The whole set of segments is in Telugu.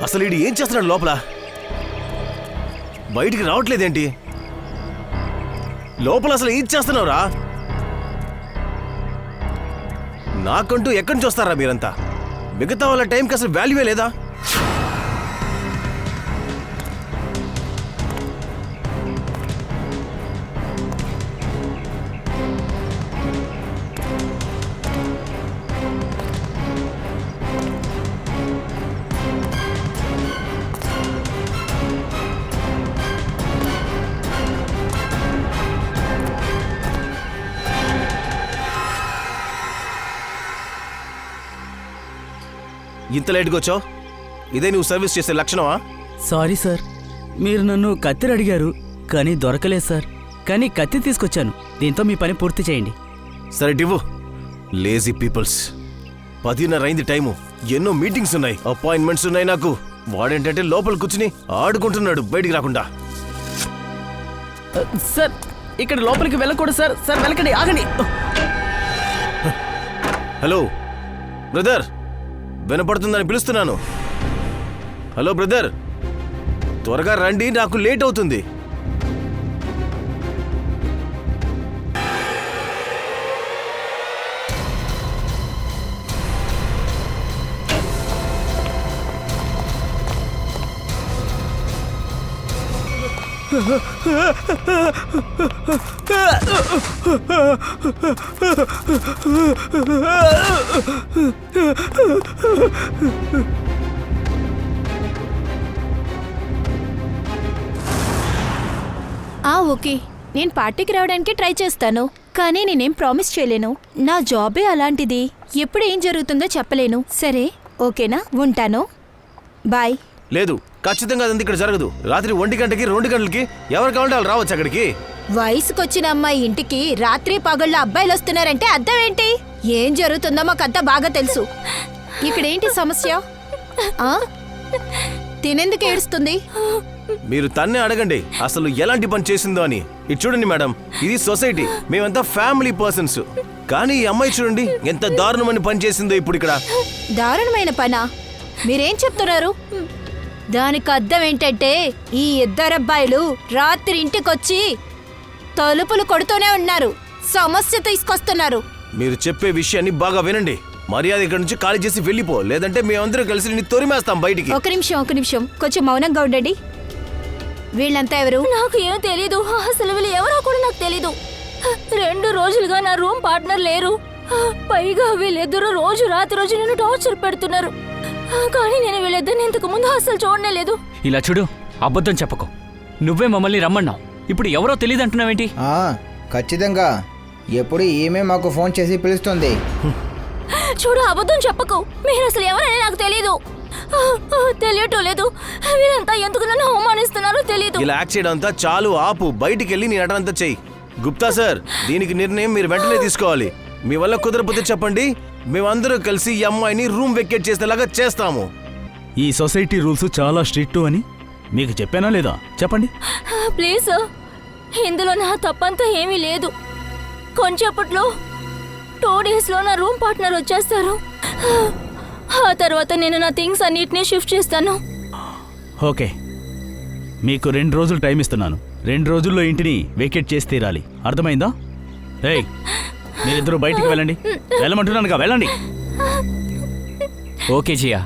అసలు వీడు ఏం చేస్తున్నాడు లోపల? బయటికి రావట్లేదేంటి? లోపల అసలు ఏం చేస్తున్నావురా? నాకంటూ ఎక్కడి నుంచి వస్తారా మీరంతా? మిగతా వాళ్ళ టైంకి అసలు వాల్యూవే లేదా? ఇంత లేట్గా వచ్చావు? ఇదే నువ్వు సర్వీస్ చేసే లక్షణమా? సారీ సార్, మీరు నన్ను కత్తిరి అడిగారు కానీ దొరకలేదు సార్. కానీ కత్తి తీసుకొచ్చాను, దీంతో మీ పని పూర్తి చేయండి. సరే ఇవ్వు. Lazy peoples. 10:30 అయింది టైము. ఎన్నో మీటింగ్స్ ఉన్నాయి, అపాయింట్మెంట్స్ ఉన్నాయి నాకు. వాడేంటంటే లోపల కూర్చుని ఆడుకుంటున్నాడు బయటికి రాకుండా. సార్ ఇక్కడ లోపలికి వెళ్ళకూడదు సార్. సార్ వెళ్ళకండి, ఆగండి. హలో బ్రదర్, వినపడుతుందని పిలుస్తున్నాను. హలో బ్రదర్, త్వరగా రండి, నాకు లేట్ అవుతుంది. ఓకే, నేను పార్టీకి రావడానికి ట్రై చేస్తాను, కానీ నేనేం ప్రామిస్ చేయలేను. నా జాబే అలాంటిది, ఎప్పుడు ఏం జరుగుతుందో చెప్పలేను. సరే ఓకేనా, ఉంటాను, బాయ్. లేదు, ఖచ్చితంగా అదంతా ఇక్కడ జరగదు. రాత్రి 1 గంటకి 2 గంటలకి ఎవరు కావాలంటే వాళ్ళు రావచ్చు అక్కడికి. వయసుకొచ్చిన అమ్మాయి ఇంటికి రాత్రి పగళ్ళు అబ్బాయిలు వస్తున్నారంటే అర్థం ఏంటి? ఏం జరుగుతుందో మాకంతా బాగా తెలుసు. ఇక్కడేంటి సమస్య? తినేందుకు ఏడుస్తుంది? మీరు తన్నే అడగండి అసలు ఎలాంటి పని చేసిందో అని. ఇది చూడండి మేడం, ఇది సొసైటీ, మేమంతా ఫ్యామిలీ పర్సన్స్. కానీ ఈ అమ్మాయి చూడండి ఎంత దారుణమైన పని చేసిందో ఇప్పుడు ఇక్కడ. దారుణమైన పనా? మీరేం చెప్తున్నారు? దానికి అర్థం ఏంటంటే ఈ ఇద్దరబ్బాయిలు రాత్రి ఇంటికొచ్చి తలుపులు కొడుతూనే ఉన్నారు, సమస్య తీసుకొస్తున్నారు. మీరు చెప్పే విషయాన్ని బాగా వినండి. మర్యాద ఇక్కడ నుంచి ఖాళీ చేసి వెళ్ళిపో, లేదంటే మేమందరం కలిసి నిన్ను తొరిమేస్తాం బయటికి. ఒక నిమిషం, కొంచెం మౌనంగా ఉండండి. వీళ్ళంతా ఎవరు? నాకు ఏం తెలీదు, అసలు వీళ్ళు ఎవరో కూడా నాకు తెలీదు. 2 రోజులుగా నా రూమ్ పార్ట్నర్ లేరు. పైగా వీళ్ళిద్దరూ రాత్రి నన్ను టార్చర్ పెడుతున్నారు. కానీ నేను వీళ్ళిద్దరిని ఇంతకు ముందు అసలు చూడనే లేదు. ఇలా చూడు, అబద్ధం చెప్పకు. నువ్వే మమ్మల్ని రమ్మన్నావు, ఇప్పుడు ఎవరో తెలియదు అంటున్నావేంటి? ఖచ్చితంగా ఎప్పుడు ఈమె మాకు ఫోన్ చేసి పిలుస్తుంది. చూడు, అబద్ధం చెప్పకు. మీరు అసలు ఎవరని నాకు తెలీదు. తెలియటం లేదు. వీరంతా ఎందుకు నన్ను అవమానిస్తున్నారో తెలీదు. ఇలా యాక్ట్ చేయడం అంతా చాలు, ఆపు. బయటికి వెళ్ళి నీ నటనంతా చెయ్యి. గుప్తా సార్, దీనికి నిర్ణయం మీరు వెంటనే తీసుకోవాలి. మీ వల్ల కుదరకపోతే చెప్పండి, మేమందరూ కలిసి ఈ అమ్మాయిని రూమ్ వెకేట్ చేసేలాగా చేస్తాము. ఈ సొసైటీ రూల్స్ చాలా స్ట్రిక్ట్ అని మీకు చెప్పానా లేదా? చెప్పండి ప్లీజ్. ఇందులో నా తప్పంతా ఏమీ లేదు. కొంచెప్పట్లో 2 డేస్లో నా రూమ్ పార్ట్నర్ వచ్చేస్తారు. ఆ తర్వాత నేను నా థింగ్స్ అన్నిటినీ షిఫ్ట్ చేస్తాను. ఓకే, మీకు 2 రోజులు టైం ఇస్తున్నాను. 2 రోజుల్లో ఇంటిని వేకేట్ చేసి తీరాలి, అర్థమైందా? ఏయ్, మీరిద్దరూ బయటికి వెళ్ళండి. వెళ్ళమంటున్నానుగా, వెళ్ళండి. ఓకే జియా,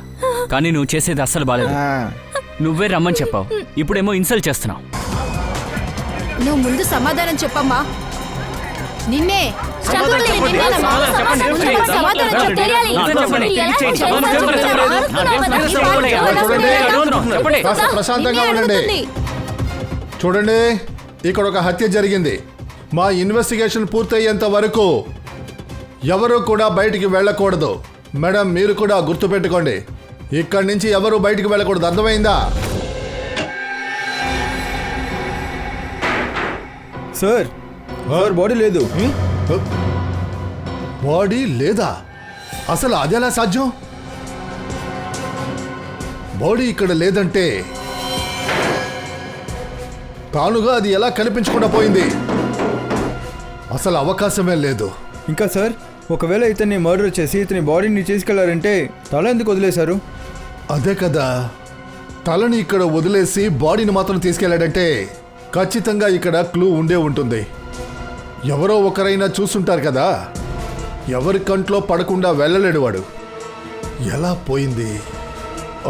కానీ నువ్వు చేసేది అస్సలు బాలేదు. నువ్వే రమ్మని చెప్పావు, ఇప్పుడేమో ఇన్సల్ట్ చేస్తున్నావు. నువ్వు ముందు సమాధానం చెప్పమ్మా. నిన్నే ప్రశాంతంగా ఉండండి. చూడండి, ఇక్కడ ఒక హత్య జరిగింది. మా ఇన్వెస్టిగేషన్ పూర్తయ్యేంత వరకు ఎవరు కూడా బయటికి వెళ్ళకూడదు. మేడం, మీరు కూడా గుర్తుపెట్టుకోండి, ఇక్కడి నుంచి ఎవరు బయటికి వెళ్ళకూడదు, అర్థమైందా? సార్ బాడీ లేదు. బాడీ లేదా? అసలు అదెలా సాధ్యం? బాడీ ఇక్కడ లేదంటే తానుగా అది ఎలా కనిపించకుండా పోయింది? అసలు అవకాశమే లేదు. ఇంకా సార్, ఒకవేళ ఇతన్ని మర్డర్ చేసి ఇతని బాడీని తీసుకెళ్లారంటే తల ఎందుకు వదిలేశారు? అదే కదా తలని ఇక్కడ వదిలేసి బాడీని మాత్రం తీసుకెళ్లాడంటే ఖచ్చితంగా ఇక్కడ క్లూ ఉండే ఉంటుంది. ఎవరో ఒకరైనా చూసుంటారు కదా. ఎవరి కంట్లో పడకుండా వెళ్ళలేడు వాడు. ఎలా పోయింది?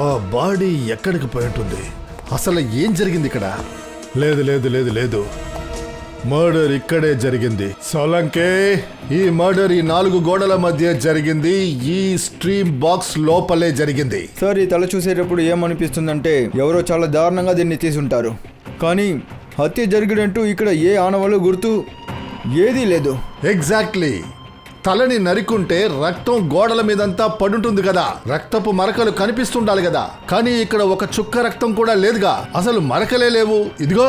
ఆ బాడీ ఎక్కడికి పోయి ఉంటుంది? అసలు ఏం జరిగింది ఇక్కడ? లేదు లేదు లేదు లేదు, మర్డర్ ఇక్కడే జరిగింది. సోలంకే, ఈ మర్డర్ ఈ 4 గోడల మధ్య జరిగింది. ఈ స్ట్రీమ్ బాక్స్ లోపలే జరిగింది. సార్ ఈ తల చూసేటప్పుడు ఏమనిపిస్తుందంటే ఎవరో చాలా దారుణంగా దీన్ని తీసుంటారు. కానీ హత్య జరిగినట్టు ఇక్కడ ఏ ఆనవాళ్ళు గుర్తు ఏదీ లేదు. ఎగ్జాక్ట్లీ. తలని నరికుంటే రక్తం గోడల మీదంతా పడుంటుంది కదా, రక్తపు మరకలు కనిపిస్తుండాలి కదా. కానీ ఇక్కడ ఒక చుక్క రక్తం కూడా లేదుగా, అసలు మరకలే లేవు. ఇదిగో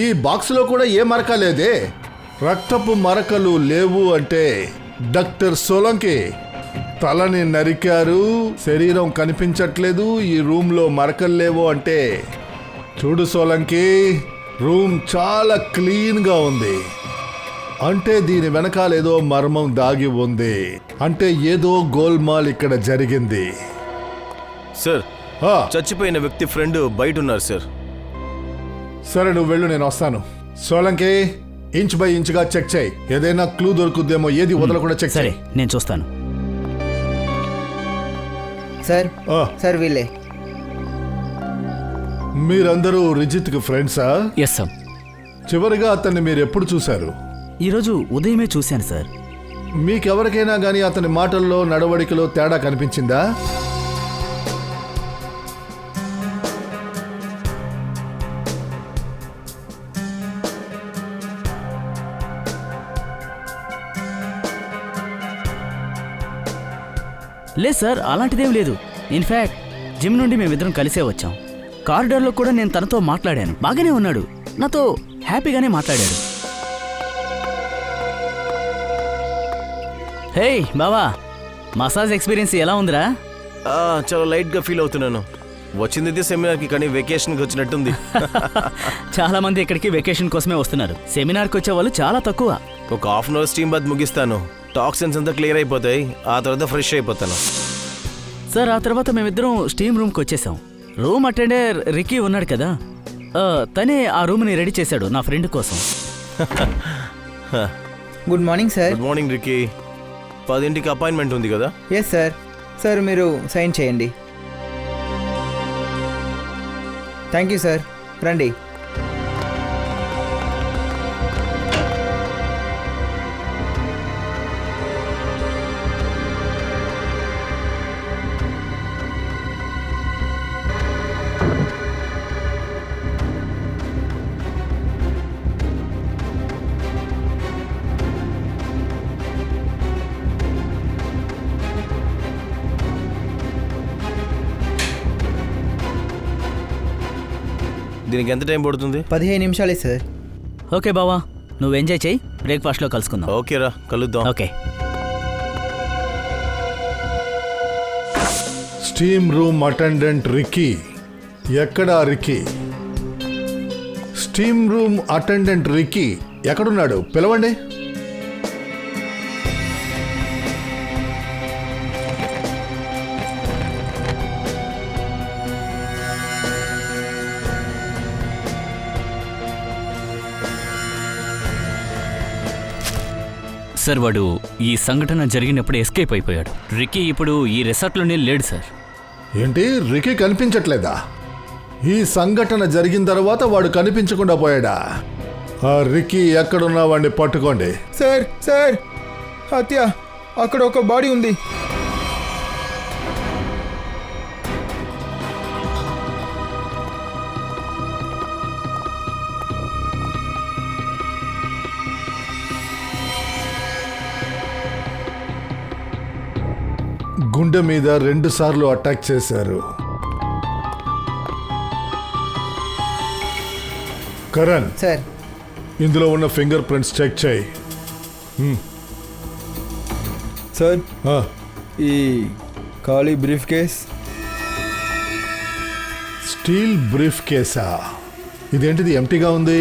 ఈ బాక్స్లో కూడా ఏ మరక లేదే. రక్తపు మరకలు లేవు అంటే డాక్టర్ సోలంకి తలని నరికారు, శరీరం కనిపించట్లేదు, ఈ రూమ్లో మరకలు లేవు అంటే చూడు సోలంకి, రూమ్ చాలా క్లీన్గా ఉంది. అంటే దీని వెనకాల ఏదో మర్మం దాగి ఉంది. అంటే ఏదో గోల్మాల్ ఇక్కడ జరిగింది. సార్, ఆ, చచ్చిపోయిన వ్యక్తి ఫ్రెండ్ బయట ఉన్నారు సార్. సరే నువ్వు వెళ్ళు, నేను వస్తాను. సోలంకి ఇంచ్ బై ఇంచ్గా చెక్ చేయి. ఏదైనా క్లూ దొరుకుద్దేమో, ఏది వదలకుండా చెక్ సరే చేయి. నేను చూస్తాను. సార్ ఆ, సార్ వీళ్ళే. మీరందరూ రిజిత్కి ఫ్రెండ్సా? Yes sir. చివరిగా అతన్ని మీరు ఎప్పుడు చూశారు? ఈరోజు ఉదయమే చూశాను సార్. మీకెవరికైనా కానీ అతని మాటల్లో నడవడికలో తేడా కనిపించిందా? లేదు సార్, అలాంటిదేం లేదు. ఇన్ఫ్యాక్ట్ జిమ్ నుండి మేమిద్దరం కలిసే వచ్చాం. కారిడార్లో కూడా నేను తనతో మాట్లాడాను. బాగానే ఉన్నాడు, నాతో హ్యాపీగానే మాట్లాడాడు. హే బావా, మసాజ్ ఎక్స్పీరియన్స్ ఎలా ఉందిరా? చాలా లైట్గా ఫీల్ అవుతున్నాను. వచ్చింది ఇది సెమినార్కి, కానీ వెకేషన్కి వచ్చినట్టుంది. చాలా మంది ఇక్కడికి వెకేషన్ కోసమే వస్తున్నారు. సెమినార్కి వచ్చే వాళ్ళు చాలా తక్కువ. ఒక half an hour steam bath ముగిస్తాను, టాక్సిన్స్ అంతా క్లియర్ అయిపోతాయి. ఆ తర్వాత ఫ్రెష్ అయిపోతాను. సార్ ఆ తర్వాత మేమిద్దరం స్టీమ్ రూమ్కి వచ్చేసాం. రూమ్ అటెండర్ రికీ ఉన్నాడు కదా, తనే ఆ రూమ్ని రెడీ చేశాడు నా ఫ్రెండ్ కోసం. Good morning sir. Good morning Ricky. 10ంటికి అపాయింట్మెంట్ ఉంది కదా? Yes sir. సార్ మీరు సైన్ చేయండి. Thank you sir. రండి. దీనికి ఎంత టైం పడుతుంది? 15 నిమిషాలే సార్. ఓకే బావా, నువ్వు ఎంజాయ్ చేయి. బ్రేక్ఫాస్ట్లో కలుసుకుందాం. ఓకేరా, కలుద్దాం. Okay. Steam room attendant Ricky. ఎక్కడా Ricky? Steam room attendant Ricky ఎక్కడున్నాడు? పిలవండి. సార్, వాడు ఈ సంఘటన జరిగినప్పుడు ఎస్కేప్ అయిపోయాడు. రికీ ఇప్పుడు ఈ రిసార్ట్లోనే లేడు సార్. ఏంటి, రికీ కనిపించట్లేదా? ఈ సంఘటన జరిగిన తర్వాత వాడు కనిపించకుండా పోయాడా? ఆ రికీ ఎక్కడున్నా వాడిని పట్టుకోండి. సార్ సార్, హత్య, అక్కడ ఒక బాడీ ఉంది. గుండె మీద 2 సార్లు అటాక్ చేశారు. కరణ్, సార్ ఇందులో ఉన్న ఫింగర్ ప్రింట్స్ చెక్ చేయి. సార్ ఆ, ఈ ఖాళీ బ్రీఫ్ కేస్. స్టీల్ బ్రీఫ్ కేసా? ఇదేంటిది ఎంటీగా ఉంది?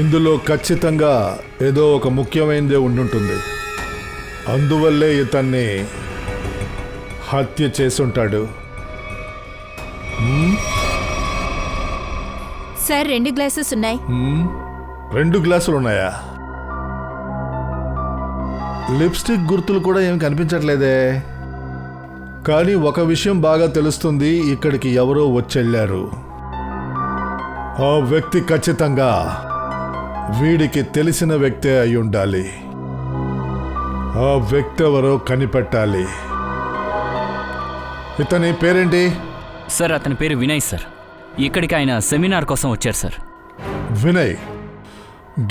ఇందులో ఖచ్చితంగా ఏదో ఒక ముఖ్యమైనదే ఉండుంటుంది. అందువల్లే ఇతన్ని హత్య చేసుంటాడు. సార్ 2 గ్లాసెస్ ఉన్నాయి. 2 గ్లాసులు ఉన్నాయా? లిప్స్టిక్ గుర్తులు కూడా ఏం కనిపించట్లేదే. కానీ ఒక విషయం బాగా తెలుస్తుంది, ఇక్కడికి ఎవరో వచ్చెళ్ళారు. ఆ వ్యక్తి ఖచ్చితంగా వీడికి తెలిసిన వ్యక్తే అయి ఉండాలి. ఆ వ్యక్తి ఎవరో కనిపెట్టాలి. ఇతని పేరేంటి? సార్ అతని పేరు వినయ్ సార్. ఇక్కడికి ఆయన సెమినార్ కోసం వచ్చారు సార్. వినయ్.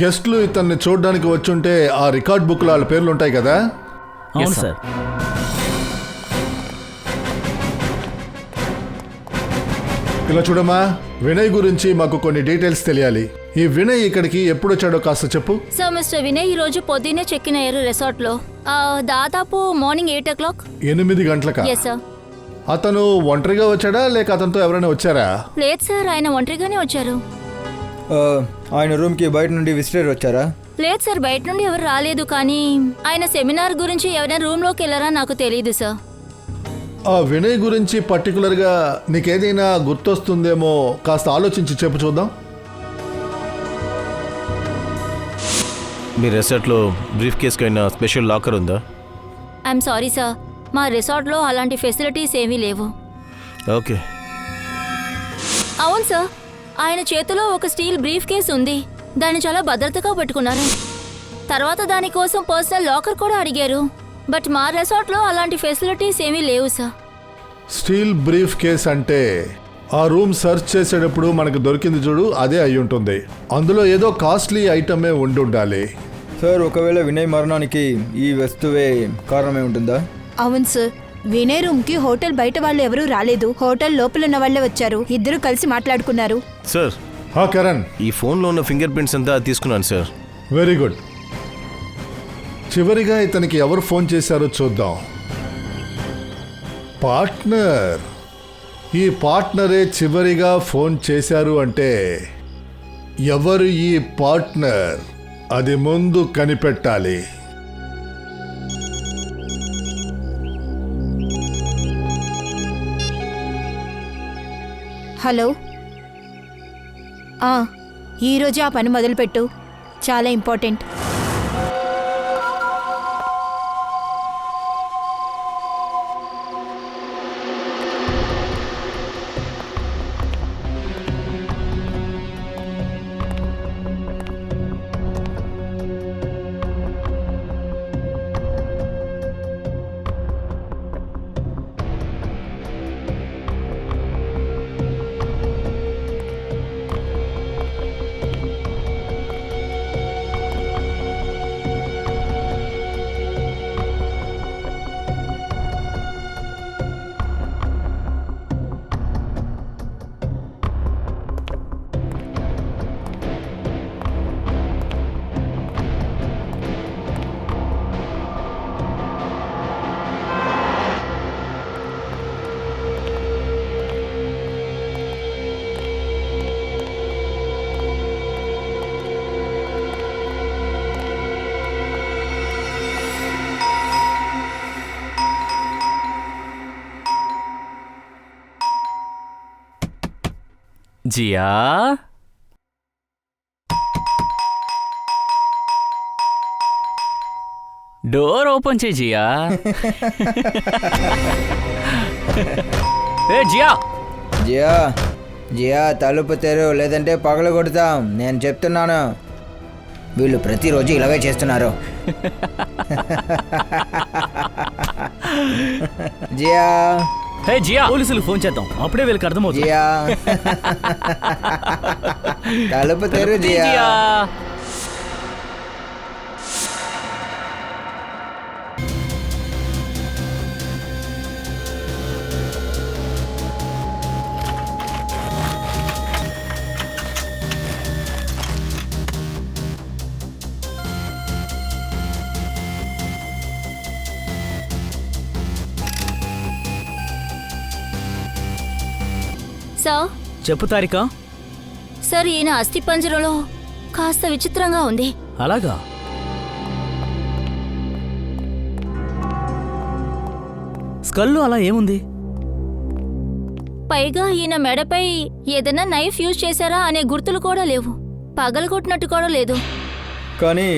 గెస్ట్లు ఇతన్ని చూడడానికి వచ్చుంటే ఆ రికార్డ్ బుక్లో వాళ్ళ పేర్లు ఉంటాయి కదా? అవును sir. సార్. ఇలా చూడమ్మా, వినయ్ గురించి మాకు కొన్ని డీటెయిల్స్ తెలియాలి. ఈ వినయ్ ఇక్కడికి ఎప్పుడు వచ్చాడో కాస్త చెప్పు. సార్ మిస్టర్ వినయ్ ఈ రోజు పొద్దున్నే చెక్ ఇన్ అయ్యారు రిసార్ట్లో. దాదాపు మార్నింగ్ 8 o'clock. 8 గంటలకా? Yes sir. అతను ఒంటరిగా వచ్చాడా లేక అతనితో ఎవరైనా వచ్చారా? లేదు సార్, ఆయన ఒంటరిగానే వచ్చారు. ఆయన రూమ్కి బయట నుండి విజిటర్ వచ్చారా? లేదు సార్, బయట నుండి ఎవరు రాలేదు. కానీ ఆయన సెమినార్ గురించి ఎవరైనా రూమ్లోకి వెళ్ళారా నాకు తెలియదు సార్. ఆ వినయ్ గురించి పర్టికులర్గా నీకేదైనా గుర్తొస్తుందేమో కాస్త ఆలోచించి చెప్పు చూద్దాం. మీ రిసార్ట్లో బ్రీఫ్ కేస్కైనా స్పెషల్ లాకర్ ఉందా? ఐఎమ్ సారీ సార్, మా రిసార్ట్లో అలాంటి ఫెసిలిటీస్ ఏమీ లేవు. ఓకే. అవును సార్, ఆయన చేతిలో ఒక స్టీల్ బ్రీఫ్ కేస్ ఉంది. దాన్ని చాలా భద్రతగా పెట్టుకున్నారు. తర్వాత దానికోసం పర్సనల్ లాకర్ కూడా అడిగారు. బట్ మా రిసార్ట్లో అలాంటి ఫెసిలిటీస్ ఏమీ లేవు సార్. స్టీల్ బ్రీఫ్ కేస్ అంటే ఆ రూమ్ సెర్చ్ చేసేటప్పుడు మనకు దొరికింది చూడు, అదే అయి ఉంటుంది. అందులో ఏదో కాస్ట్లీ ఐటమే ఉండి ఉండాలి. సార్, ఒకవేళ వినయ్ మరణానికి ఈ వస్తువే కారణమే ఉంటుందా? అవును సార్. వినయ్ రూమ్కి హోటల్ బయట వాళ్ళు ఎవరూ రాలేదు. హోటల్ లోపల ఉన్న వాళ్ళే వచ్చారు. ఇద్దరు కలిసి మాట్లాడుకున్నారు. సార్, కరణ్, ఈ ఫోన్లో ఉన్న ఫింగర్ ప్రింట్స్ అంతా తీసుకున్నాను సార్. Very good. చివరిగా ఇతనికి ఎవరు ఫోన్ చేశారో చూద్దాం. పార్ట్నర్. ఈ పార్ట్నరే చివరిగా ఫోన్ చేశారు అంటే ఎవరు ఈ పార్ట్నర్? అది ముందు కనిపెట్టాలి. హలో. ఈరోజు ఆ పని మొదలుపెట్టు, చాలా ఇంపార్టెంట్. జియా, డోర్ ఓపెన్ చేయి జియా. ఏ జియా, జియా, జియా తలుపు తెరు, లేదంటే పగలు కొడతాం. నేను చెప్తున్నాను, వీళ్ళు ప్రతిరోజు ఇలాగే చేస్తున్నారు. జియా, హే జియా, పోలీసులకు ఫోన్ చేద్దాం, అప్పుడే వీళ్ళకి అర్థమవుతుంది. జియా, తలుపు తెరు జియా. జియా. సార్, చెప్పు తారిక. సార్ ఈయన అస్థిపంజరంలో కాస్త విచిత్రంగా ఉంది. అలాగా? స్కల్లో అలా ఏముంది? పైగా ఈయన మెడపై ఏదైనా నైఫ్ యూజ్ చేశారా అనే గుర్తులు కూడా లేవు. పగలగొట్టినట్టు కూడా లేదు. కానీ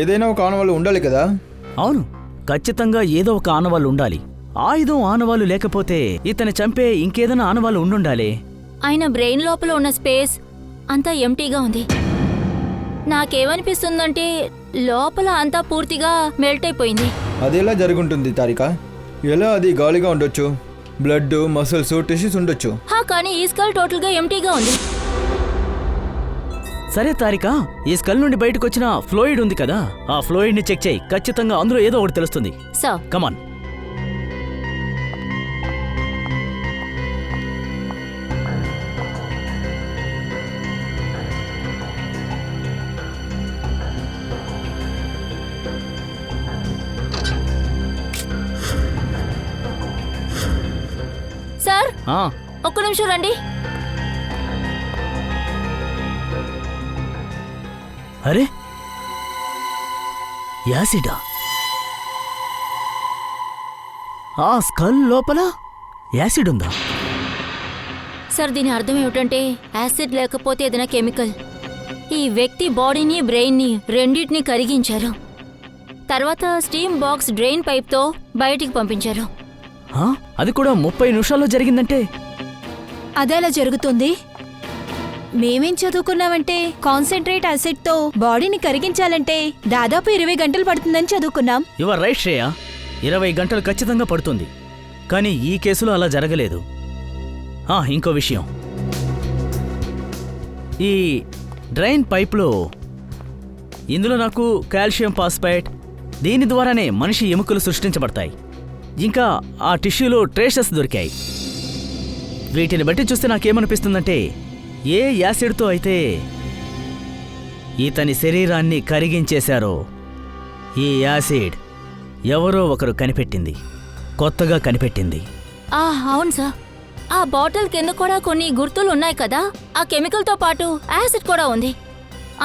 ఏదైనా ఒక ఆనవాళ్ళు ఉండాలి కదా. అవును, ఖచ్చితంగా ఏదో ఒక ఆనవాళ్ళు ఉండాలి. ఆయుధం ఆనవాళ్ళు లేకపోతే ఇతని చంపే ఇంకేదైనా ఆనవాళ్ళు ఉండుండాలి. ఆయన బ్రెయిన్ లోపల ఉన్న స్పేస్ అంతా ఎంటీగా ఉంది. నాకేమనిపిస్తుందంటే లోపల అంతా పూర్తిగా మెల్ట్ అయిపోయింది. అది ఎలా జరుగుంటుంది తారిక? ఎలా అది గాలిగా ఉండొచ్చు? బ్లడ్, మసిల్స్, టిష్యూస్ ఉండొచ్చు. కానీ ఈ స్కల్ టోటల్ గా ఎంటీగా ఉంది. సరే తారిక, ఈ స్కల్ నుండి బయటకు వచ్చిన ఫ్లూయిడ్ ఉంది కదా, ఆ ఫ్లూయిడ్ ని చెక్ చేయి. ఖచ్చితంగా అందులో ఏదో ఒకటి తెలుస్తుంది. సార్, కమాన్. సార్ ఆ, ఒక్క నిమిషం రండి. అరే, యాసిడా? ఆ స్కల్ లోపల యాసిడ్ ఉందా? సార్, దీని అర్థం ఏమిటంటే యాసిడ్ లేకపోతే ఏదైనా కెమికల్. ఈ వ్యక్తి బాడీని, బ్రెయిన్ని రెండింటిని కరిగించారు. తర్వాత స్టీమ్ బాక్స్ డ్రైన్ పైప్తో బయటికి పంపించారు. ఆ, అది కూడా 30 నిమిషాల్లో జరిగిందంటే? అదెలా జరుగుతుంది? మేమేం చదువుకున్నామంటే కాన్సెంట్రేట్ యాసిడ్తో బాడీని కరిగించాలంటే దాదాపు 20 గంటలు పడుతుందని చదువుకున్నాం. యువర్ రైట్ శ్రేయ, 20 గంటలు ఖచ్చితంగా పడుతుంది. కానీ ఈ కేసులో అలా జరగలేదు. ఇంకో విషయం, ఈ డ్రైన్ పైప్లో ఇందులో నాకు కాల్షియం ఫాస్ఫేట్, దీని ద్వారానే మనిషి ఎముకలు సృష్టించబడతాయి. ఇంకా ఆ టిష్యూలో ట్రేషెస్ దొరికాయి. వీటిని బట్టి చూస్తే నాకేమనిపిస్తుందంటే, ఏ యాసిడ్తో అయితే ఇతని శరీరాన్ని కరిగించేశారో, ఈ యాసిడ్ ఎవరో ఒకరు కనిపెట్టింది, కొత్తగా కనిపెట్టింది. అవును సార్, ఆ బాటిల్ కింద కూడా కొన్ని గుర్తులు ఉన్నాయి కదా, ఆ కెమికల్తో పాటు యాసిడ్ కూడా ఉంది.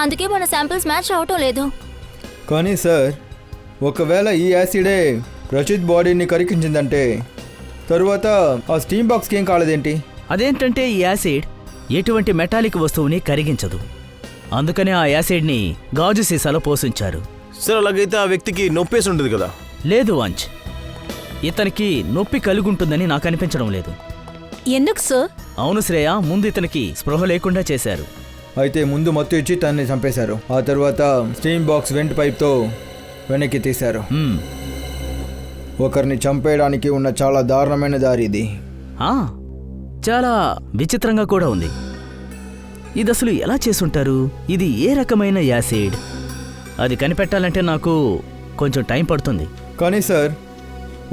అందుకే మన శాంపిల్స్ మ్యాచ్ అవటం లేదు. కానీ సార్, ఒకవేళ ఈ యాసిడే రచిత్ బాడీని కరిగించిందంటే తరువాత ఆ స్టీమ్ బాక్స్కి ఏం కాలేదేంటి? అదేంటంటే ఈ యాసిడ్ ఎటువంటి మెటాలిక్ వస్తువుని కరిగించదు. అందుకనే ఆ యాసిడ్ని గాజు సీసాలో పోసించారు. సార్, అలాగైతే ఆ వ్యక్తికి నొప్పేసి ఉంటుంది కదా? లేదు అంచ్, ఇతనికి నొప్పి కలుగుంటుందని నాకు అనిపించడం లేదు. ఎందుకు సార్? అవును శ్రేయ, ముందు ఇతనికి స్పృహ లేకుండా చేశారు. అయితే ముందు మత్తు ఇచ్చి తనని చంపేశారు. ఆ తర్వాత స్టీమ్ బాక్స్ వెంట్ పైప్తో వెనక్కి తీశారు. మ్మ్. ఒకరిని చంపేయడానికి ఉన్న చాలా దారుణమైన దారి ఇది. చాలా విచిత్రంగా కూడా ఉంది. ఇది అసలు ఎలా చేసుంటారు? ఇది ఏ రకమైన యాసిడ్? అది కనిపెట్టాలంటే నాకు కొంచెం టైం పడుతుంది. కానీ సార్,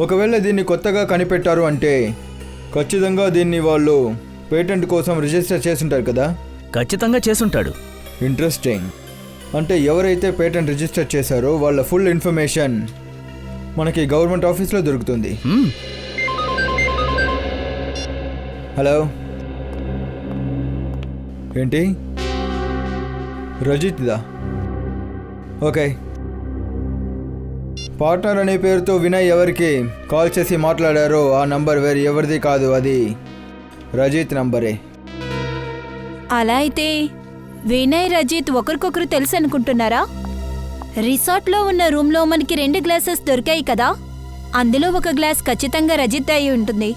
ఒకవేళ దీన్ని కొత్తగా కనిపెట్టారు అంటే ఖచ్చితంగా దీన్ని వాళ్ళు పేటెంట్ కోసం రిజిస్టర్ చేసుంటారు కదా? ఖచ్చితంగా చేసుంటాడు. ఇంట్రెస్టింగ్. అంటే ఎవరైతే పేటెంట్ రిజిస్టర్ చేశారో వాళ్ళ ఫుల్ ఇన్ఫర్మేషన్ మనకి గవర్నమెంట్ ఆఫీస్లో దొరుకుతుంది. హలో, ఏంటి? రజిత్దా? ఓకే. పార్ట్నర్ అనే పేరుతో వినయ్ ఎవరికి కాల్ చేసి మాట్లాడారో ఆ నంబర్ వేరే ఎవరిది కాదు, అది రజిత్ నంబరే. అలా అయితే వినయ్, రజిత్ ఒకరికొకరు తెలుసు అనుకుంటున్నారా? రిసార్ట్లో ఉన్న రూమ్లో మనకి 2 గ్లాసెస్ దొరికాయి కదా, అందులో ఒక గ్లాస్ ఖచ్చితంగా రజిత్ అయి ఉంటుంది.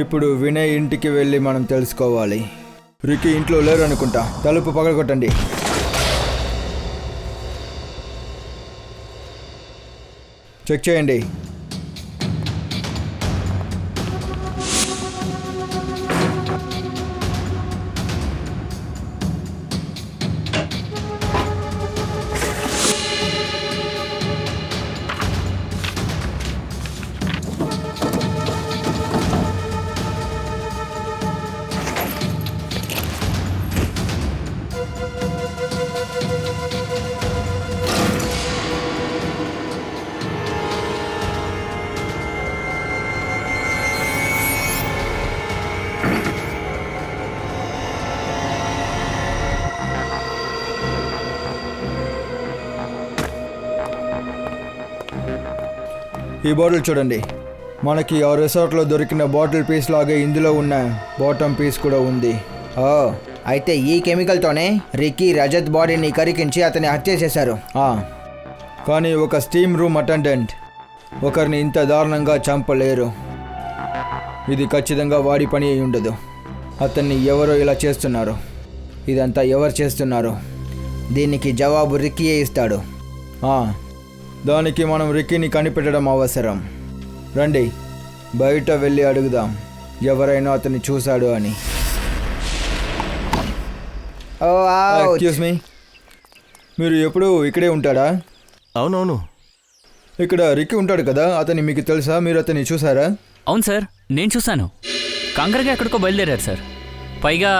ఇప్పుడు వినయ్ ఇంటికి వెళ్ళి మనం తెలుసుకోవాలి. రికీ ఇంట్లో లేరు అనుకుంటా. తలుపు పగలగొట్టండి. చెక్ చేయండి. ఈ బాటిల్ చూడండి. మనకి ఆ రిసార్ట్లో దొరికిన బాటిల్ పీస్ లాగే ఇందులో ఉన్న బాటమ్ పీస్ కూడా ఉంది. ఓ, అయితే ఈ కెమికల్తోనే రిక్కీ రజత్ బాడీని కరికించి అతన్ని హత్య చేశారు. కానీ ఒక స్టీమ్ రూమ్ అటెండెంట్ ఒకరిని ఇంత దారుణంగా చంపలేరు. ఇది ఖచ్చితంగా వాడి పని అయి ఉండదు. అతన్ని ఎవరో ఇలా చేస్తున్నారు. ఇదంతా ఎవరు చేస్తున్నారు? దీనికి జవాబు రిక్కీయే ఇస్తాడు. దానికి మనం రిక్కీని కనిపెట్టడం అవసరం. రండి, బయట వెళ్ళి అడుగుదాం ఎవరైనా అతన్ని చూశాడు అని. ఎక్స్క్యూజ్ మీ, మీరు ఎప్పుడు ఇక్కడే ఉంటాడా? అవునవును. ఇక్కడ రిక్కీ ఉంటాడు కదా, అతన్ని మీకు తెలుసా? మీరు అతన్ని చూసారా? అవును సార్, నేను చూశాను. కంగారుగా ఎక్కడికో బయలుదేరారు సార్. పైగా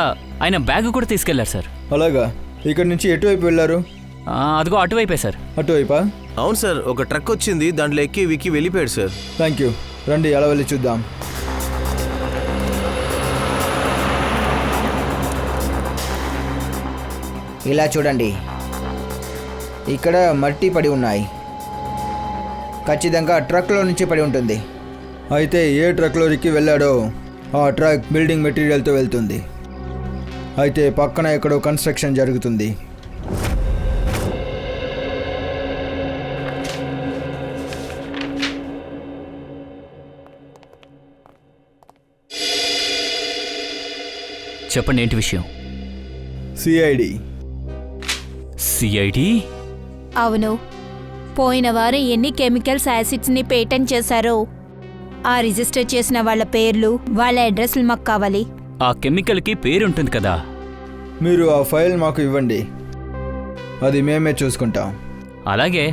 ఆయన బ్యాగ్ కూడా తీసుకెళ్లారు సార్. అలాగా? ఇక్కడ నుంచి ఎటువైపు వెళ్ళారు? అదిగో అటువైపే సార్. అటువైపా? అవును సార్, ఒక ట్రక్ వచ్చింది, దాంట్లో ఎక్కి విక్కి వెళ్ళిపోయాడు సార్. Thank you. రండి అలా వెళ్ళి చూద్దాం. ఇలా చూడండి, ఇక్కడ మట్టి పడి ఉన్నాయి. ఖచ్చితంగా ట్రక్లో నుంచి పడి ఉంటుంది. అయితే ఏ ట్రక్లో రిక్కీ వెళ్ళాడో ఆ ట్రక్ బిల్డింగ్ మెటీరియల్తో వెళ్తుంది. అయితే పక్కన ఎక్కడో కన్స్ట్రక్షన్ జరుగుతుంది. చెప్పండి, ఏంటి విషయం? సిఐడి. సిఐడి? అవును, పోయిన వారం ఎన్ని కెమికల్స్ యాసిడ్స్ని పేటెంట్ చేశారో ఆ రిజిస్టర్ చేసిన వాళ్ళ పేర్లు, వాళ్ళ అడ్రస్లు మాకు కావాలి. ఆ కెమికల్కి పేరుంటుంది కదా. మీరు ఆ ఫైల్ మాకు ఇవ్వండి, అది మేమే చూసుకుంటాం. అలాగే.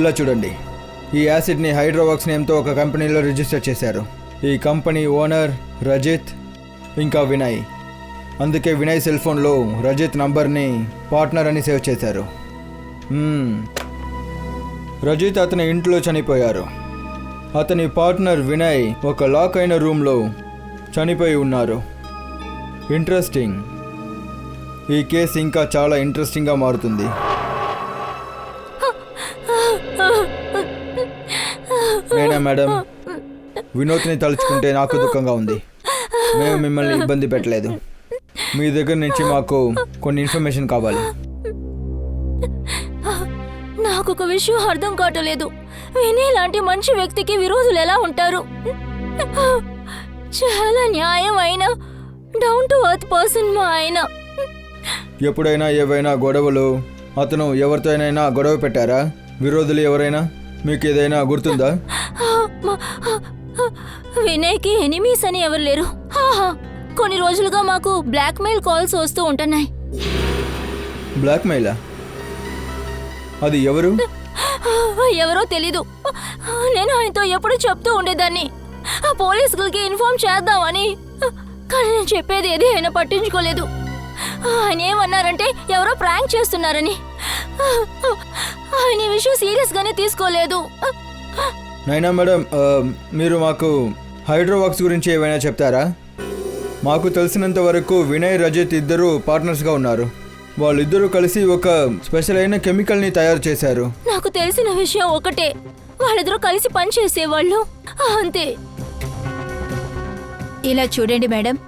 ఇలా చూడండి, ఈ యాసిడ్ని హైడ్రోవాక్స్ నేమ్తో ఒక కంపెనీలో రిజిస్టర్ చేశారు. ఈ కంపెనీ ఓనర్ రజిత్, ఇంకా వినయ్. అందుకే వినయ్ సెల్ ఫోన్లో రజిత్ నంబర్ని పార్ట్నర్ అని సేవ్ చేశారు. రజిత్ అతని ఇంట్లో చనిపోయారు. అతని పార్ట్నర్ వినయ్ ఒక లాక్ అయిన రూమ్లో చనిపోయి ఉన్నారు. ఇంట్రెస్టింగ్. ఈ కేసు ఇంకా చాలా ఇంట్రెస్టింగ్గా మారుతుంది. నేనా మేడం? వినోద్ని తలుచుకుంటే నాకు దుఃఖంగా ఉంది. మేము మిమ్మల్ని ఇబ్బంది పెట్టలేదు. మీ దగ్గర నుంచి మాకు కొన్ని ఇన్ఫర్మేషన్ కావాలి. నాకు ఒక విషయం అర్థం కావట్లేదు. వినయ్ లాంటి మంచి వ్యక్తికి విరోధులు ఎలా ఉంటారు? చాలా న్యాయం అయిన డౌన్ టు ఎర్త్ పర్సన్ మా ఆయన. ఎప్పుడైనా ఏవైనా గొడవలు, అతను ఎవరితోనైనా గొడవ పెట్టారా? విరోధులు ఎవరైనా మీకు ఏదైనా గుర్తుందా? వినయ్కి ఎనిమీస్ అని ఎవరు లేరు. కొన్ని రోజులుగా మాకు బ్లాక్మెయిల్ కాల్స్ వస్తూ ఉంటున్నాయి. బ్లాక్మెయిలా? అది ఎవరు? ఎవరో తెలీదు. నేను ఆయనతో ఎప్పుడు చెప్తూ ఉండేదాన్ని పోలీసులకి ఇన్ఫార్మ్ చేద్దామని. కానీ నేను చెప్పేది ఏది ఆయన పట్టించుకోలేదు. ఆయన ఏమన్నారంటే ఎవరో ప్రాంక్ చేస్తున్నారని. ఆయన ఈ విషయం సీరియస్గానే తీసుకోలేదు. నైనా మేడం, మీరు మాకు హైడ్రోవాక్స్ గురించి ఏమైనా చెప్తారా? మాకు తెలిసినంత వరకు వినయ్, రజిత్ ఇద్దరు పార్ట్నర్స్గా ఉన్నారు. వాళ్ళిద్దరూ కలిసి ఒక స్పెషల్ అయిన కెమికల్ని తయారు చేశారు. నాకు తెలిసిన విషయం ఒకటే, వాళ్ళిద్దరూ కలిసి పనిచేసేవాళ్ళు, అంతే. ఇలా చూడండి మేడం,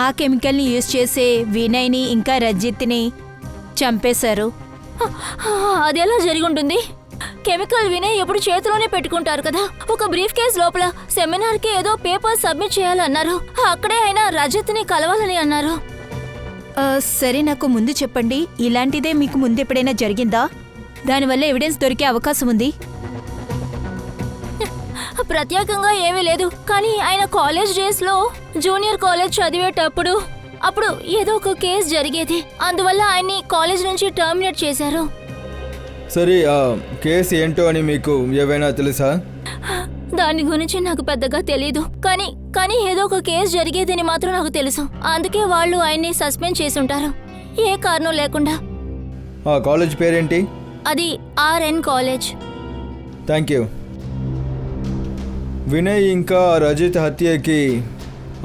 ఆ కెమికల్ని యూజ్ చేసే వినయ్ని ఇంకా రజిత్ని చంపేశారు. అది ఎలా జరిగి ఉంటుంది? కెమికల్ వినయ్ ఎప్పుడు చేతిలోనే పెట్టుకుంటారు కదా. ఒక బ్రీఫ్ కేస్ లోపల సెమినార్కి ఏదో పేపర్ సబ్మిట్ చేయాలన్నారు. అక్కడే ఆయన రజత్ని కలవాలని అన్నారు. సరే, నాకు ముందు చెప్పండి, ఇలాంటిదే మీకు ముందు ఎప్పుడైనా జరిగిందా? దానివల్ల ఎవిడెన్స్ దొరికే అవకాశం ఉంది? ప్రత్యేకంగా ఏమీ లేదు, కానీ ఆయన కాలేజ్ డేస్లో జూనియర్ కాలేజ్ చదివేటప్పుడు అప్పుడు ఏదో ఒక కేసు జరిగేది. అందువల్ల ఆయన్ని కాలేజ్ నుంచి టర్మినేట్ చేశారు. సరే, ఆ కేసు ఏంటో అని మీకు ఏవైనా తెలుసా? దాని గురించి నాకు పెద్దగా తెలీదు, కానీ కానీ ఏదో ఒక కేసు జరిగేదని మాత్రం నాకు తెలుసు. అందుకే వాళ్ళు ఆయన్ని సస్పెండ్ చేసి ఉంటారు, ఏ కారణం లేకుండా. ఆ కాలేజ్ పేరేంటి? అది RN college. Thank you. Vinay ఇంకా రజిత్ హత్యకి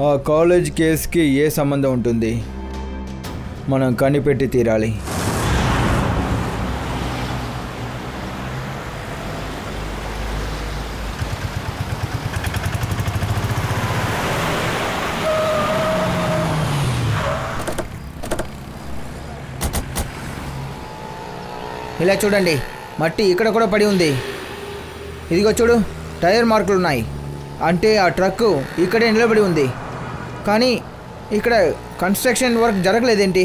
ఆ కాలేజ్ కేసుకి ఏ సంబంధం ఉంటుంది? మనం కనిపెట్టి తీరాలి. ఇలా చూడండి, మట్టి ఇక్కడ కూడా పడి ఉంది. ఇదిగో చూడు, టైర్ మార్కులు ఉన్నాయి. అంటే ఆ ట్రక్కు ఇక్కడే నిలబడి ఉంది. కానీ ఇక్కడ కన్స్ట్రక్షన్ వర్క్ జరగలేదేంటి?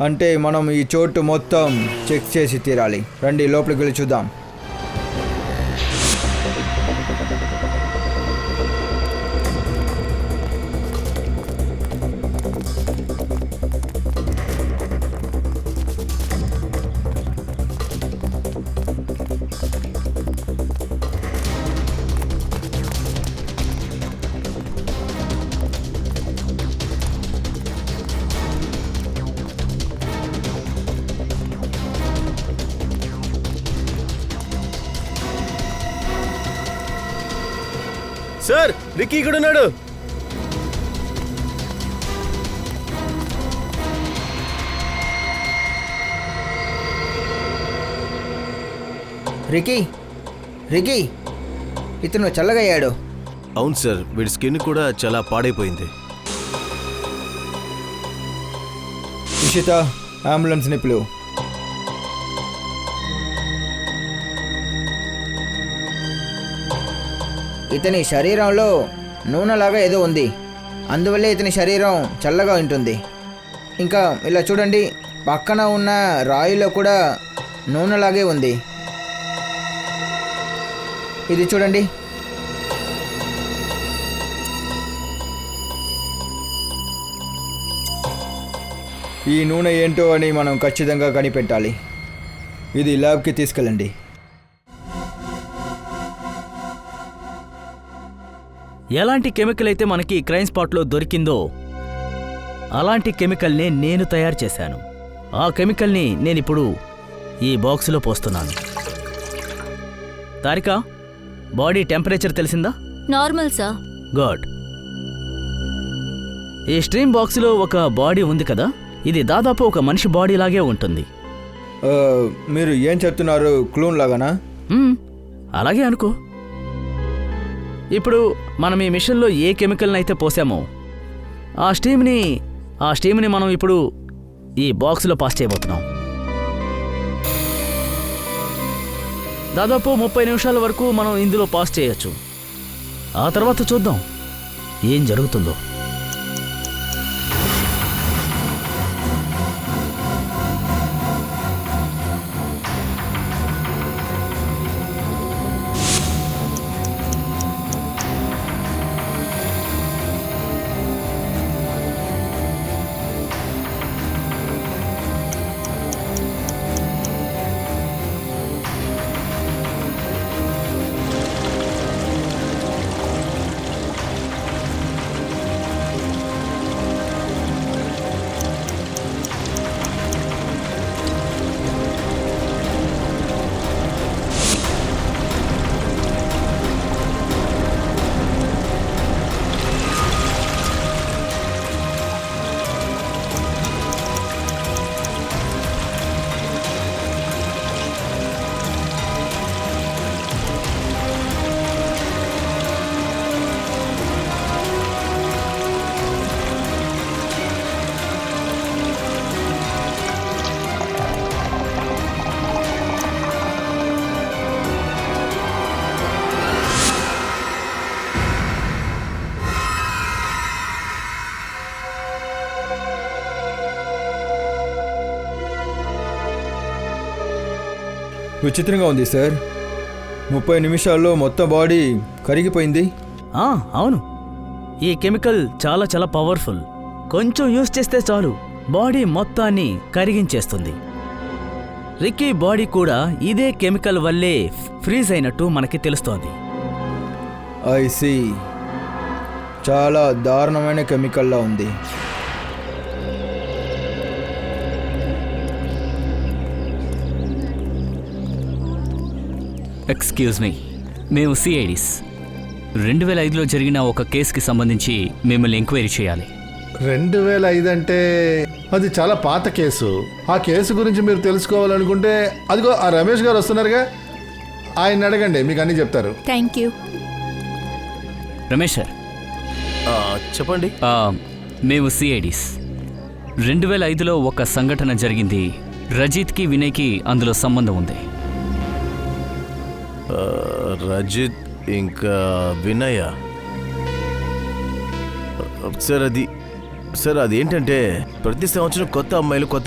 అంటే మనం ఈ చోటు మొత్తం చెక్ చేసి తీరాలి. రండి లోపలికి వెళ్ళి చూద్దాం. సార్, రిక్కీ ఇక్కడ ఉన్నాడు. రికీ, రికీ, ఇతను చల్లగయ్యాడు. అవును సార్, వీడి స్కిన్ కూడా చాలా పాడైపోయింది. ఇషిత, అంబులెన్స్ని పిలువు. ఇతని శరీరంలో నూనెలాగా ఏదో ఉంది, అందువల్లే ఇతని శరీరం చల్లగా ఉంటుంది. ఇంకా ఇలా చూడండి, పక్కన ఉన్న రాయిలో కూడా నూనెలాగే ఉంది. ఇది చూడండి. ఈ నూనె ఏంటో అని మనం ఖచ్చితంగా కనిపెట్టాలి. ఇది ల్యాబ్కి తీసుకెళ్ళండి. ఎలాంటి కెమికల్ అయితే మనకి క్రైమ్ స్పాట్లో దొరికిందో అలాంటి కెమికల్ని నేను తయారు చేశాను. ఆ కెమికల్ని నేనిప్పుడు ఈ బాక్సులో పోస్తున్నాను. తారిక, బాడీ టెంపరేచర్ తెలిసిందా? Normal sir. గుడ్. ఈ స్ట్రీమ్ బాక్సులో ఒక బాడీ ఉంది కదా, ఇది దాదాపు ఒక మనిషి బాడీ లాగే ఉంటుంది. మీరు ఏం చెప్తున్నారు? క్లూన్ లాగానా? అలాగే అనుకో. ఇప్పుడు మనం ఈ మిషన్లో ఏ కెమికల్ని అయితే పోసామో ఆ స్టీమ్ని మనం ఇప్పుడు ఈ బాక్స్లో పాస్ చేయబోతున్నాం. దాదాపు 30 నిమిషాల వరకు మనం ఇందులో పాస్ చేయొచ్చు. ఆ తర్వాత చూద్దాం ఏం జరుగుతుందో. విచిత్రంగా ఉంది సార్. 30 నిమిషాల్లో మొత్తం బాడీ కరిగిపోయింది. అవును, ఈ కెమికల్ చాలా చాలా పవర్ఫుల్. కొంచెం యూజ్ చేస్తే చాలు బాడీ మొత్తాన్ని కరిగించేస్తుంది. రిక్కీ బాడీ కూడా ఇదే కెమికల్ వల్లే ఫ్రీజ్ అయినట్టు మనకి తెలుస్తోంది. I see. చాలా దారుణమైన కెమికల్లా ఉంది. ఎక్స్క్యూజ్ మీ, మేము సిఐడిస్ 2005లో జరిగిన ఒక కేసుకి సంబంధించి మిమ్మల్ని ఎంక్వైరీ చేయాలి. 2005 అంటే అది చాలా పాత కేసు. ఆ కేసు గురించి మీరు తెలుసుకోవాలనుకుంటే అదిగో ఆ రమేష్ గారు వస్తున్నారుగా, ఆయన అడగండి, మీకు అన్నీ చెప్తారు. Thank you. రమేష్ సార్, చెప్పండి. మేము సిఐడిస్ 2005లో ఒక సంఘటన జరిగింది. రజిత్కి వినయ్కి అందులో సంబంధం ఉంది. రజిత్ ఇంకా వినయ సార్ అదేంటంటే ప్రతి సంవత్సరం కొత్త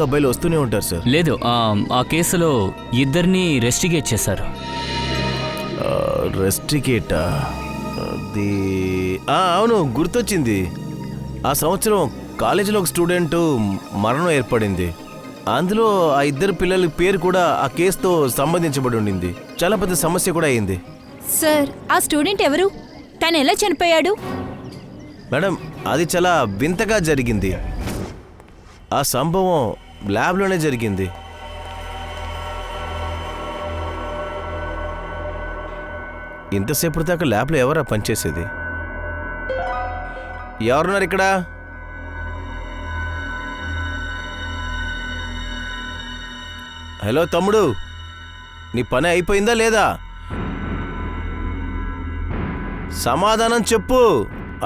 అబ్బాయిలు వస్తూనే ఉంటారు సార్. లేదు, ఆ కేసులో ఇద్దరిని రెస్టిగేట్ చేశారు. రెస్టిగేటా? అది అవును, గుర్తొచ్చింది. ఆ సంవత్సరం కాలేజీలో ఒక స్టూడెంట్ మరణం ఏర్పడింది. అందులో ఆ ఇద్దరు పిల్లల పేరు కూడా ఆ కేసుతో సంబంధించబడి ఉండింది. చాలా పెద్ద సమస్య కూడా అయింది. సార్, ఆ స్టూడెంట్ ఎవరు? తను ఎలా చనిపోయాడు? మేడం, అది చాలా వింతగా జరిగింది. ఆ సంభవం ల్యాబ్లోనే జరిగింది. ఇంతసేపు దాకా ల్యాబ్లో ఎవరా పనిచేసేది? ఎవరున్నారు ఇక్కడ? హలో తమ్ముడు, నీ పని అయిపోయిందా లేదా? సమాధానం చెప్పు,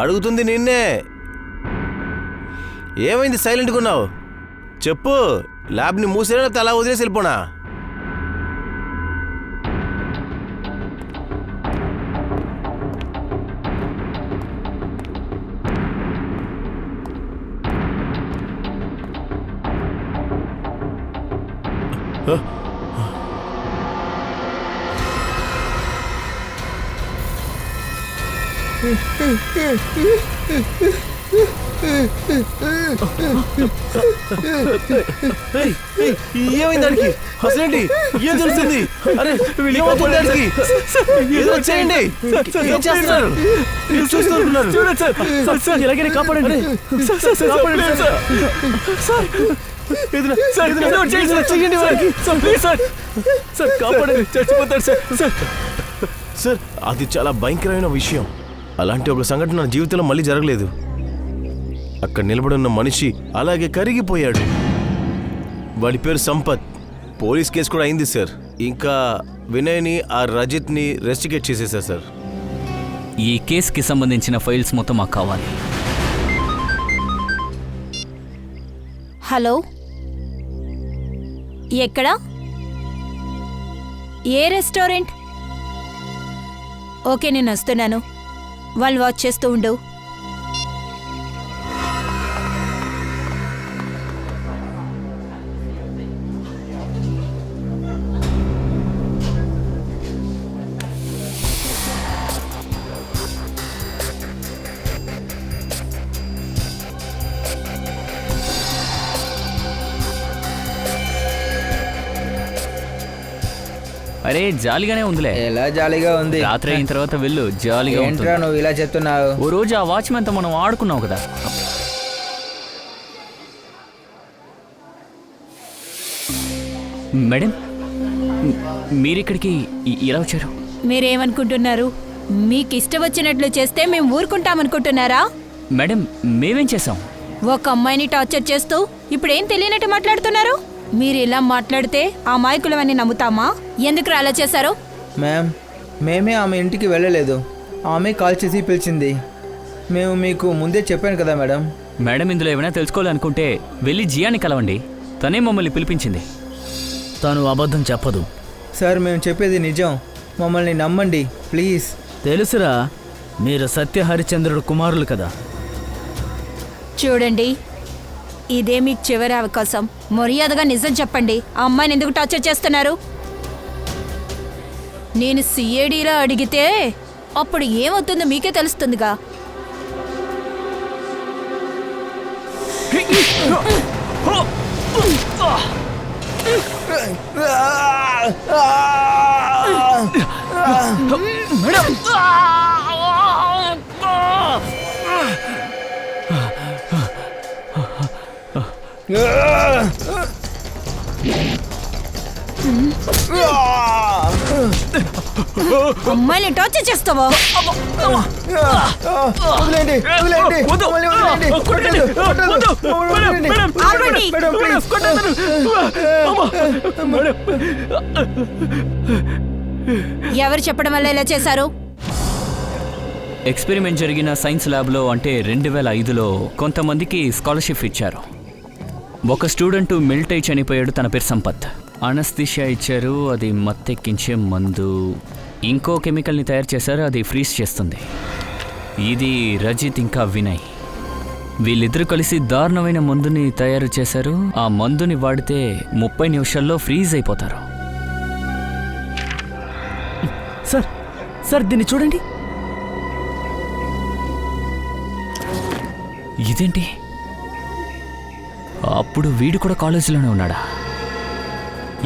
అడుగుతుంది నిన్నే. ఏమైంది సైలెంట్గా ఉన్నావు? చెప్పు, ల్యాబ్ని మూసేనా అలా వదిలేసి వెళ్ళిపోనా? ఏమైంది దానికి? అసలేంటి? ఏం తెలుస్తుంది? అరే ఏమవుతుంది దానికి? ఏదో చేయండి. ఏం చేస్తున్నారు? చూస్తున్నారు. ఇలాగే కాపాడండి. సార్, అది చాలా భయంకరమైన విషయం. అలాంటి ఒక సంఘటన నా జీవితంలో మళ్ళీ జరగలేదు. అక్కడ నిలబడి ఉన్న మనిషి అలాగే కరిగిపోయాడు. వాడి పేరు సంపత్. పోలీస్ కేసు కూడా అయింది సార్. ఇంకా వినయ్ని ఆ రజిత్ని రెస్టిగేట్ చేసేసారు సార్. ఈ కేసుకి సంబంధించిన ఫైల్స్ మొత్తం మాకు కావాలి. హలో, ఎక్కడా? ఏ రెస్టారెంట్? ఓకే, నేను వస్తున్నాను. వాళ్ళు వాచ్ చేస్తూ ఉండు. అరే జాలీగానే ఉందిలే. ఎలా జాలీగా ఉంది? రాత్రి అయిన తర్వాత వెళ్ళు, జాలీగా ఉంటుంది. ఏంట్రా నువ్వు ఇలా చెప్తున్నావు? ఓ రోజు ఆ వాచ్మెన్తో మనం ఆడుకున్నావు కదా. మేడం, మీరిక్కడికి ఇలా వచ్చారు? మీరేమనుకుంటున్నారు? మీకు ఇష్టం వచ్చినట్లు చేస్తే మేము ఊరుకుంటామనుకుంటున్నారా? మేడం, మేమేం చేసాం? ఒక అమ్మాయిని టార్చర్ చేస్తూ ఇప్పుడేం తెలియనట్టు మాట్లాడుతున్నారు? మీరు ఇలా మాట్లాడితే ఆ అమాయకులవన్నీ నమ్ముతామా? ఎందుకు అలా చేశారు? మ్యామ్, మేమే ఆమె ఇంటికి వెళ్ళలేదు. ఆమె కాల్ చేసి పిలిచింది. మేము మీకు ముందే చెప్పాను కదా మేడం. మేడం, ఇందులో ఏమైనా తెలుసుకోవాలనుకుంటే వెళ్ళి జియాని కలవండి. తనే మమ్మల్ని పిలిపించింది. తను అబద్ధం చెప్పదు. సార్, మేము చెప్పేది నిజం. మమ్మల్ని నమ్మండి ప్లీజ్. తెలుసురా, మీరు సత్య హరిచంద్రుడు కుమారులు కదా. చూడండి, ఇదే మీకు చివరి అవకాశం. మర్యాదగా నిజం చెప్పండి. ఆ అమ్మాయిని ఎందుకు టార్చర్ చేస్తున్నారు? నేను సిఐడిలో అడిగితే అప్పుడు ఏమవుతుందో మీకే తెలుస్తుందిగా. అమ్మాయిని టార్చర్ చేస్తావా? వదిలేయండి, వదిలేయండి, మమ్మల్ని వదిలేయండి. ఆగండి. Madam, please. ఎవరు చెప్పడం వల్ల ఇలా చేశారు? ఎక్స్పెరిమెంట్ జరిగిన సైన్స్ ల్యాబ్లో అంటే 2005లో కొంతమందికి స్కాలర్షిప్ ఇచ్చారు. ఒక స్టూడెంట్ మెల్ట్ అయి చనిపోయాడు. తన పేరు సంపత్. అనస్థిషియా ఇచ్చారు, అది మత్తెక్కించే మందు. ఇంకో కెమికల్ని తయారు చేశారు, అది ఫ్రీజ్ చేస్తుంది. ఇది రజిత్ ఇంకా వినయ్. వీళ్ళిద్దరూ కలిసి దారుణమైన మందుని తయారు చేశారు. ఆ మందుని వాడితే 30 నిమిషాల్లో ఫ్రీజ్ అయిపోతారు. సార్ సార్ దీన్ని చూడండి. ఇదేంటి? అప్పుడు వీడు కూడా కాలేజీలోనే ఉన్నాడా?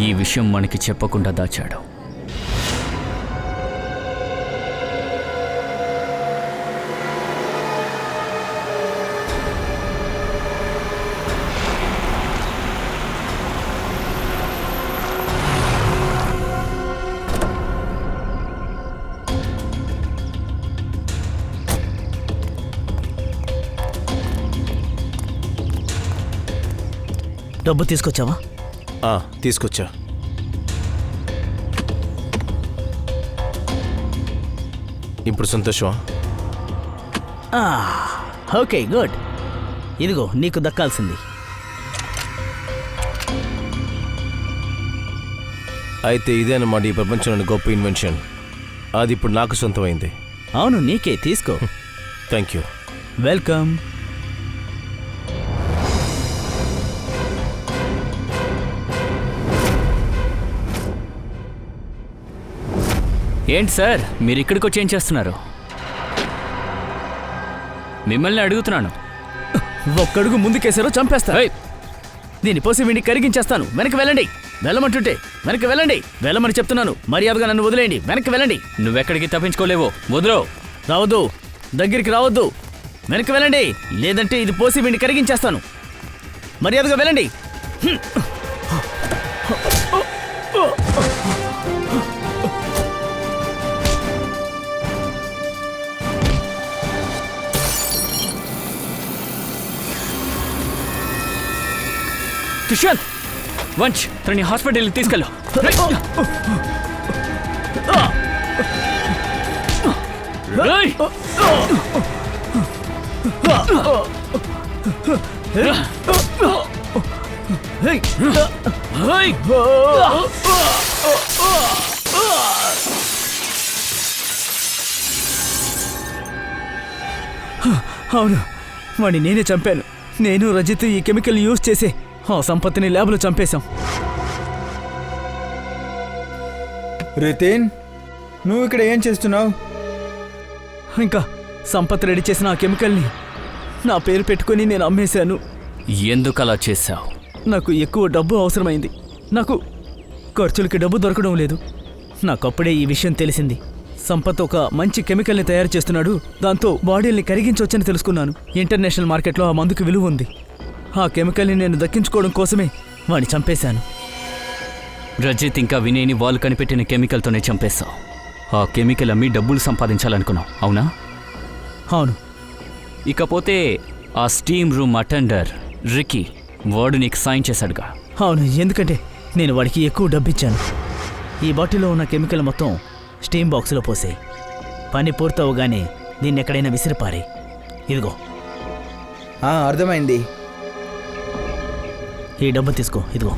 ఈ విషయం మనకి చెప్పకుండా దాచాడు. డబ్బు తీసుకొచ్చావా? తీసుకొచ్చా. ఇప్పుడు సంతోషమా? Okay, good. ఇదిగో నీకు దక్కాల్సింది. అయితే ఇదేనమాట ఈ ప్రపంచంలోని గొప్ప ఇన్వెన్షన్. అది ఇప్పుడు నాకు సొంతమైంది. అవును, నీకే. తీసుకో. Thank you. వెల్కమ్. ఏంటి సార్, మీరు ఇక్కడికి వచ్చి ఏం చేస్తున్నారు? మిమ్మల్ని అడుగుతున్నాను. ఒక్కడుగు ముందుకేసారో చంపేస్తా. దీన్ని పోసి వీడిని కరిగించేస్తాను. వెనక్కి వెళ్ళండి. వెళ్ళమంటుంటే వెనక్కి వెళ్ళండి. వెళ్ళమని చెప్తున్నాను. మర్యాదగా నన్ను వదిలేయండి. వెనక్కి వెళ్ళండి. నువ్వెక్కడికి తప్పించుకోలేవో. వదిలో. రావద్దు, దగ్గరికి రావద్దు. వెనక్కి వెళ్ళండి, లేదంటే ఇది పోసి వీడిని కరిగించేస్తాను. మర్యాదగా వెళ్ళండి. కిషన్, వంచ్ తనని హాస్పిటల్కి తీసుకెళ్ళు. అవును, వాడిని నేనే చంపాను. నేను రజిత్ ఈ కెమికల్ యూజ్ చేసే ఆ సంపత్తిని ల్యాబ్లో చంపేశాం. రితేన్, నువ్వు ఇక్కడ ఏం చేస్తున్నావు? ఇంకా సంపత్ రెడీ చేసిన ఆ కెమికల్ని నా పేరు పెట్టుకుని నేను అమ్మేశాను. ఎందుకు అలా చేశావు? నాకు ఎక్కువ డబ్బు అవసరమైంది. నాకు ఖర్చులకి డబ్బు దొరకడం లేదు. నాకప్పుడే ఈ విషయం తెలిసింది. సంపత్ ఒక మంచి కెమికల్ని తయారు చేస్తున్నాడు. దాంతో బాడీల్ని కరిగించవచ్చని తెలుసుకున్నాను. ఇంటర్నేషనల్ మార్కెట్లో ఆ మందుకి విలువ ఉంది. ఆ కెమికల్ని నేను దక్కించుకోవడం కోసమే వాడిని చంపేశాను. రజిత్ ఇంకా వినయ్ని వాళ్ళు కనిపెట్టిన కెమికల్తోనే చంపేశావు. ఆ కెమికల్ అమ్మి డబ్బులు సంపాదించాలనుకున్నావు, అవునా? అవును. ఇకపోతే ఆ స్టీమ్ రూమ్ అటెండర్ రికీ, వాడు నీకు సాయం చేశాడుగా? అవును, ఎందుకంటే నేను వాడికి ఎక్కువ డబ్బిచ్చాను. ఈ బాటిల్లో ఉన్న కెమికల్ మొత్తం స్టీమ్ బాక్స్లో పోసాయి. పని పూర్తవగానే దీన్ని ఎక్కడైనా విసిరిపారే. ఇదిగో. అర్థమైంది. ఈ డబ్బు తీసుకో. ఇదిగో.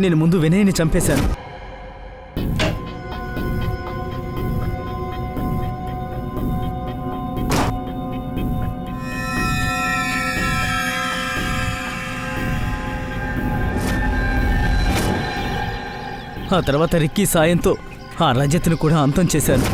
నేను ముందు వినయ్ని చంపేశాను. ఆ తర్వాత రిక్కీ సాయంతో ఆ రజత్ను కూడా అంతం చేశాను.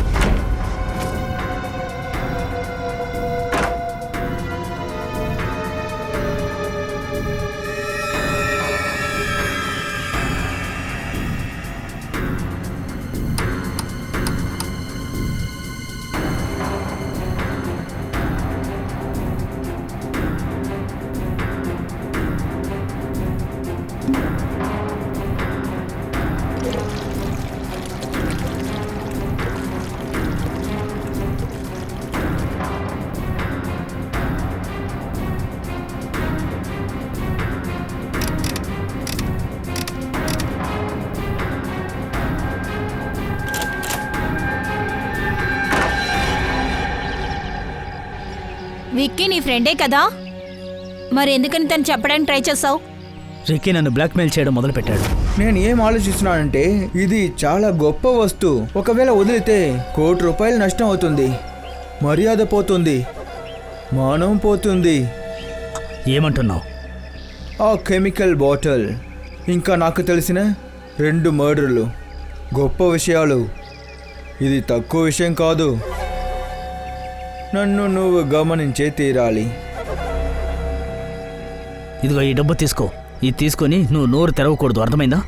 విక్కీ నీ ఫ్రెండే కదా, మరి ఎందుకని తను చెప్పడానికి ట్రై చేసావు? రిక్కీ నన్ను బ్లాక్మెయిల్ చేయడం మొదలుపెట్టాడు. నేను ఏం ఆలోచిస్తున్నానంటే ఇది చాలా గొప్ప వస్తువు. ఒకవేళ వదిలితే ₹1 కోటి నష్టం అవుతుంది, మర్యాద పోతుంది, మానం పోతుంది. ఏమంటున్నావు? ఆ కెమికల్ బాటిల్, ఇంకా నాకు తెలిసిన 2 మర్డర్లు గొప్ప విషయాలు. ఇది తక్కువ విషయం కాదు. నన్ను నువ్వు గమనించే తీరాలి. ఇదిగో ఈ డబ్బు తీసుకో. ఇది తీసుకొని నువ్వు నోరు తెరవకూడదు, అర్థమైందా?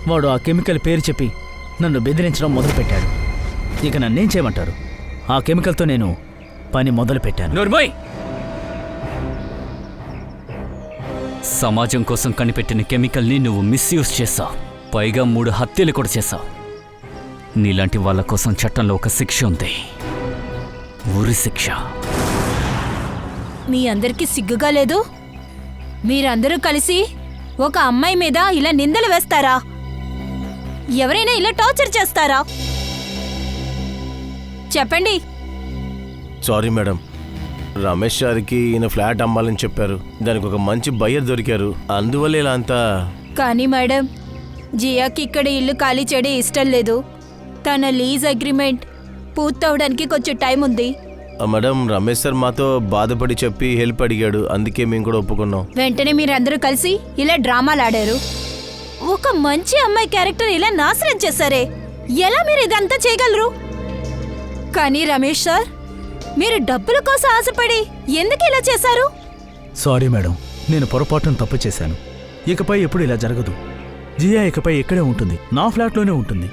వాడు ఆ కెమికల్ పేరు చెప్పి నన్ను బెదిరించడం మొదలుపెట్టాడు. ఇక నన్నేం చేయమంటారు? ఆ కెమికల్తో నేను పని మొదలుపెట్టాను. నోర్మోయ్! సమాజం కోసం కనిపెట్టిన కెమికల్ని నువ్వు మిస్యూజ్ చేశావు. పైగా 3 హత్యలు కూడా చేశావు. నీలాంటి వాళ్ళ కోసం చట్టంలో ఒక శిక్ష ఉంది, ఉరి శిక్ష. మీ అందరికీ సిగ్గుగా లేదు? మీరందరూ కలిసి ఒక అమ్మాయి మీద ఇలా నిందలు వేస్తారా? ఎవరైనా ఇలా టార్చర్ చేస్తారా? చెప్పండి. సారీ మేడం, రమేష్ గారికి ఈయన ఫ్లాట్ అమ్మాలని చెప్పారు. దానికి ఒక మంచి బయ్యర్ దొరికారు, అందువల్ల ఇలా అంతా. కానీ మేడం, జియాకి ఇక్కడ ఇల్లు ఖాళీ చేయడం ఇష్టం లేదు. తన లీజ్ అగ్రిమెంట్ పూర్తవడానికి కొంచెం టైం ఉంది. మేడం, రమేష్ సార్ మాతో బాధపడి చెప్పి హెల్ప్ అడిగాడు, అందుకే మేము కూడా ఒప్పుకున్నాం. వెంటనే మీరందరూ కలిసి ఇలా డ్రామాలు ఆడారు. ఒక మంచి అమ్మాయి క్యారెక్టర్ ఇలా నాశనం చేశారే, ఎలా మీరు ఇదంతా చేయగలరు? కానీ రమేష్ సార్, మీరు డబ్బుల కోసం ఆశపడి ఎందుకు ఇలా చేశారు? సారీ మేడం, నేను పొరపాటును తప్పు చేశాను. ఇకపై ఎప్పుడు ఇలా జరగదు. జియా ఇకపై ఇక్కడే ఉంటుంది, నా ఫ్లాట్లోనే ఉంటుంది.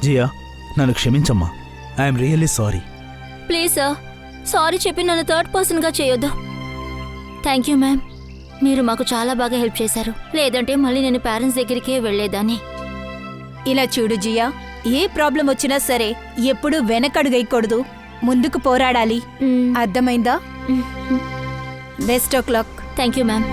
జియా, నన్ను క్షమించమ్మా. I'm really sorry. Please sir, sorry చెప్పి నన్ను థర్డ్ పర్సన్గా చేయొద్దు. థ్యాంక్ యూ మ్యామ్, మీరు మాకు చాలా బాగా హెల్ప్ చేశారు. లేదంటే మళ్ళీ నేను పేరెంట్స్ దగ్గరికే వెళ్ళేదాన్ని. ఇలా చూడు జియా, ఏ ప్రాబ్లం వచ్చినా సరే ఎప్పుడూ వెనకడుగేయకూడదు, ముందుకు పోరాడాలి. అర్థమైందా? Best of luck. Thank you ma'am.